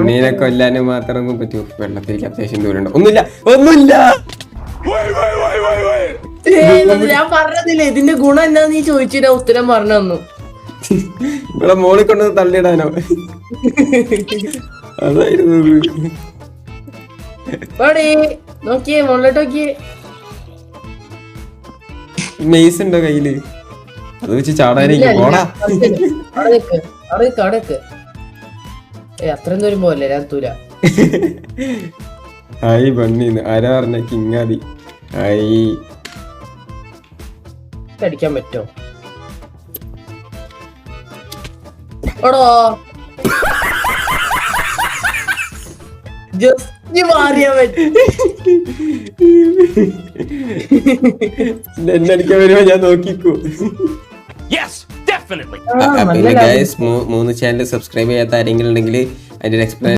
ഉണ്ണീനെ കൊല്ലാനും മാത്രം പറ്റൂ. വെള്ളത്തിലേക്ക് അത്യാവശ്യം ദൂരം ഉണ്ട്. ഒന്നുമില്ല. ഞാൻ പറഞ്ഞതില്ലേ ഇതിന്റെ ഗുണം എന്താ നീ ചോദിച്ചിട്ട് ഉത്തരം പറഞ്ഞു തന്നു. ഇവിടെ മോളിൽ കൊണ്ട് തള്ളിയിടാനോ? അതായിരുന്നു. നോക്കിയേ മുകളിലോട്ട് നോക്കിയേ. മെയ്സ് ഉണ്ടോ കയ്യില്? അത് വെച്ച് ചാടാനായിരിക്കും. പോടാ അവിടെ അത്രയും ദൂരം പോവല്ലേ രാത്തൂല. ഹായ് ബണ്ണീന്ന് ആരാ പറഞ്ഞ? കിങ്ങാതി. ഹായ്. അടിക്കാൻ പറ്റോ? ഓടോ ജസ്റ്റ് മാറിയാ പറ്റും. എന്നെ അടിക്കാൻ വരുമ്പോ ഞാൻ നോക്കിക്കോ. പിന്നെ ഗൈസ് 3 ചാനൽ സബ്സ്ക്രൈബ് ചെയ്യാത്ത ആരെങ്കിലും ഉണ്ടെങ്കിൽ അതിന്റെ